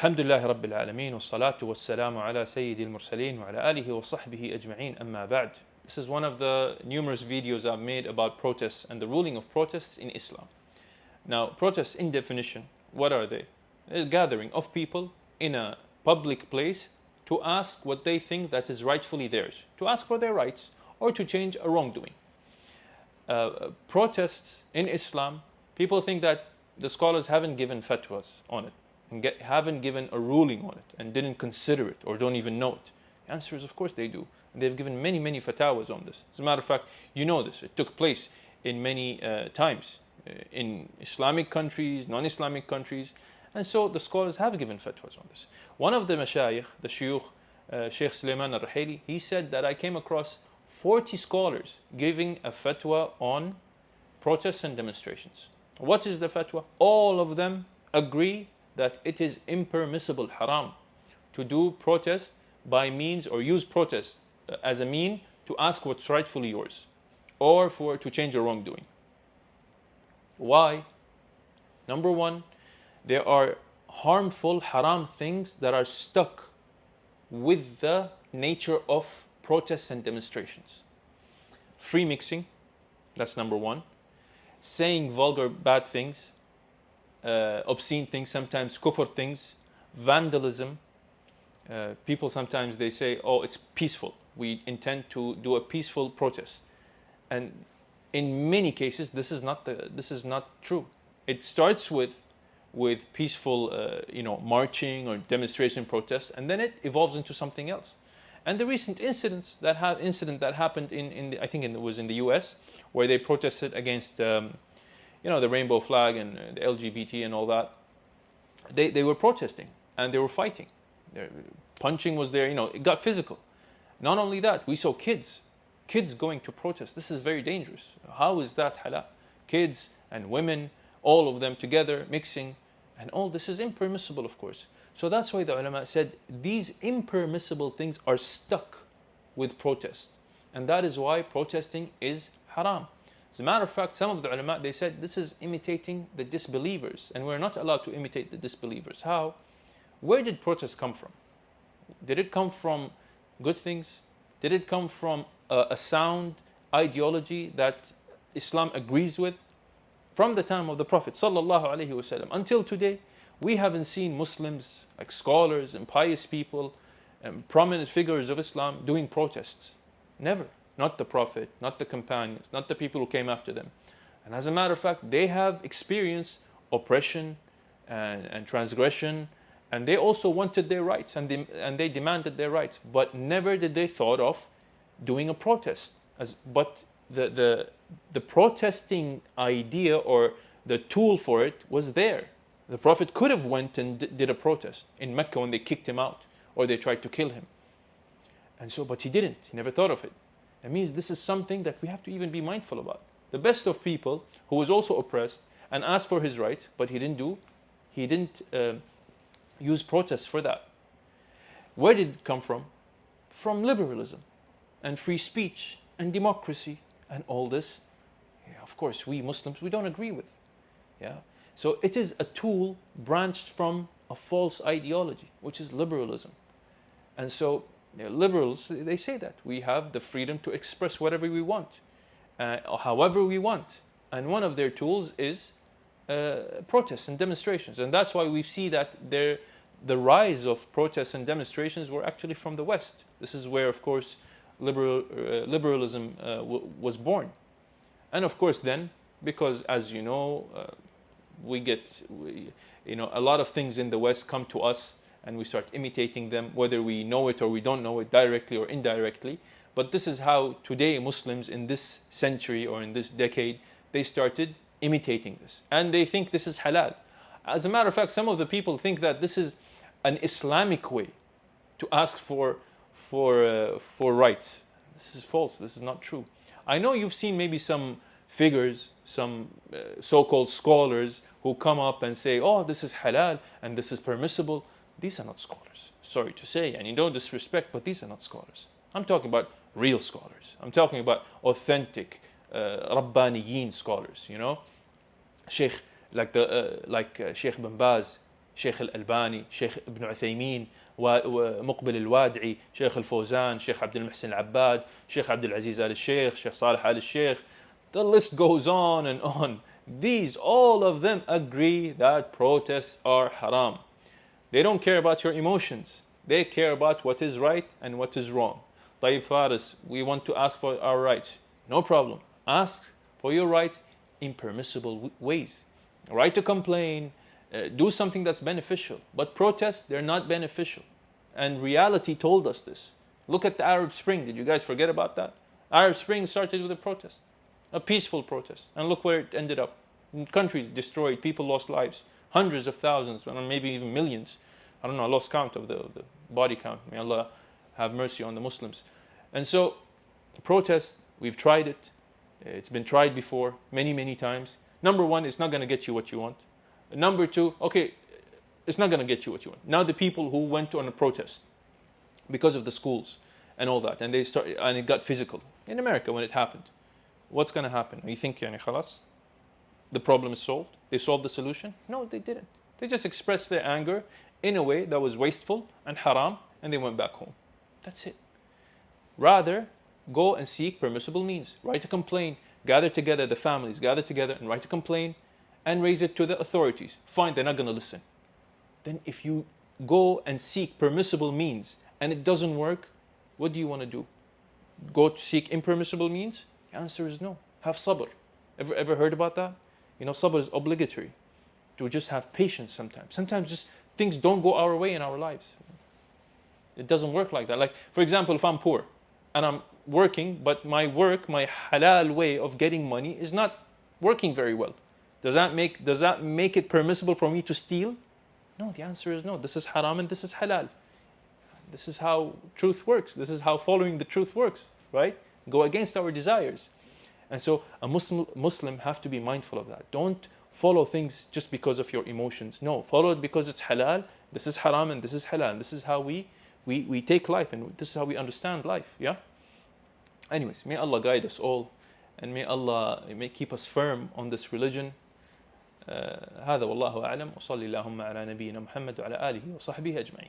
Alhamdulillah Rabbil Alameen wa salatu wa salamu ala Sayyidil Mursaleen wa ala alihi wa sahbihi ajma'een amma ba'd. This is one of the numerous videos I've made about protests and the ruling of protests in Islam. Now, protests in definition, what are they? A gathering of people in a public place to ask what they think that is rightfully theirs, to ask for their rights or to change a wrongdoing. Protests in Islam, people think that the scholars haven't given fatwas on it and haven't given a ruling on it and didn't consider it or don't even know it. The answer is, of course they do. And they've given many, many fatwas on this. As a matter of fact, you know this. It took place in many times in Islamic countries, non-Islamic countries. And so the scholars have given fatwas on this. One of the mashayikh, the Sheikh, Sheikh Sulaiman al-Rahili, he said that I came across 40 scholars giving a fatwa on protests and demonstrations. What is the fatwa? All of them agree that it is impermissible, haram, to do protest by means or use protest as a mean to ask what's rightfully yours or to change a wrongdoing. Why? Number one, there are harmful, haram things that are stuck with the nature of protests and demonstrations. Free mixing, that's number one. Saying vulgar, bad things, obscene things, sometimes kufr things, vandalism. People sometimes they say, oh, it's peaceful. We intend to do a peaceful protest. And in many cases, this is not true. It starts with peaceful, marching or demonstration protest, and then it evolves into something else. And the recent incident that happened I think it was in the U.S., where they protested against, the rainbow flag and the LGBT and all that. They were protesting and they were fighting. Punching was there. It got physical. Not only that, we saw kids going to protest. This is very dangerous. How is that halal? Kids and women, all of them together, mixing, and all this is impermissible, of course. So that's why the ulama said these impermissible things are stuck with protest. And that is why protesting is haram. As a matter of fact, some of the ulama, they said this is imitating the disbelievers, and we're not allowed to imitate the disbelievers. How? Where did protest come from? Did it come from good things? Did it come from a sound ideology that Islam agrees with? From the time of the Prophet ﷺ until today, we haven't seen Muslims, like scholars and pious people and prominent figures of Islam doing protests. Never. Not the Prophet, not the companions, not the people who came after them. And as a matter of fact, they have experienced oppression and transgression, and they also wanted their rights, and they demanded their rights, but never did they thought of doing a protest. But the protesting idea or the tool for it was there. The Prophet could have went and did a protest in Mecca when they kicked him out or they tried to kill him. And so, but he didn't. He never thought of it. That means this is something that we have to even be mindful about. The best of people who was also oppressed and asked for his rights, but he didn't use protests for that. Where did it come from? From liberalism and free speech and democracy and all this. Yeah, of course, we Muslims, we don't agree with. Yeah. So it is a tool branched from a false ideology, which is liberalism. And so liberals, they say that we have the freedom to express whatever we want, however we want. And one of their tools is protests and demonstrations. And that's why we see that the rise of protests and demonstrations were actually from the West. This is where, of course, liberalism was born. And of course then, because as you know, a lot of things in the West come to us, and we start imitating them, whether we know it or we don't know it, directly or indirectly. But this is how today Muslims in this century or in this decade, they started imitating this. And they think this is halal. As a matter of fact, some of the people think that this is an Islamic way to ask for rights. This is false. This is not true. I know you've seen maybe some figures, some so-called scholars who come up and say, oh, this is halal and this is permissible. These are not scholars. Sorry to say, and you don't disrespect, but these are not scholars. I'm talking about real scholars. I'm talking about authentic, Rabbaniyin scholars. Sheikh, like Sheikh bin Baz, Sheikh al-Albani, Sheikh Ibn Uthaymeen, ومقبل الوادعي, Sheikh al-Fawzan, Sheikh Abdul Muhsin al-Abbad, Sheikh Abdul Aziz al-Sheikh, Sheikh Salih al-Sheikh. The list goes on and on. These, all of them agree that protests are haram. They don't care about your emotions. They care about what is right and what is wrong. طيب Faris, we want to ask for our rights. No problem. Ask for your rights in permissible ways. Right to complain, do something that's beneficial. But protests, they're not beneficial. And reality told us this. Look at the Arab Spring. Did you guys forget about that? Arab Spring started with a protest, a peaceful protest. And look where it ended up. Countries destroyed, people lost lives, hundreds of thousands, maybe even millions. I don't know, I lost count of the body count. May Allah have mercy on the Muslims. And so, protest, we've tried it. It's been tried before, many, many times. Number one, it's not going to get you what you want. Number two, okay, it's not going to get you what you want. Now the people who went on a protest because of the schools and all that, and it got physical. In America, when it happened, what's going to happen? You think, khalas, the problem is solved? They solved the solution? No, they didn't. They just expressed their anger in a way that was wasteful and haram, and they went back home. That's it. Rather, go and seek permissible means. Write a complaint. Gather together, the families, gather together and write a complaint and raise it to the authorities. Fine, they're not going to listen. Then if you go and seek permissible means and it doesn't work, what do you want to do? Go to seek impermissible means? The answer is no. Have sabr. Ever heard about that? You know, sabr is obligatory. To just have patience sometimes. Sometimes just things don't go our way in our lives. It doesn't work like that. Like, for example, if I'm poor and I'm working, but my halal way of getting money is not working very well. Does that make it permissible for me to steal? No, the answer is no. This is haram and this is halal. This is how truth works. This is how following the truth works, right? Go against our desires. And so a Muslim have to be mindful of that. Don't follow things just because of your emotions. No, follow it because it's halal. This is haram and this is halal. And this is how we take life, and this is how we understand life. Yeah. Anyways, may Allah guide us all, and may Allah keep us firm on this religion. هذا والله أعلم وصلى اللهم على نبينا محمد وعلى آله وصحبه أجمعين.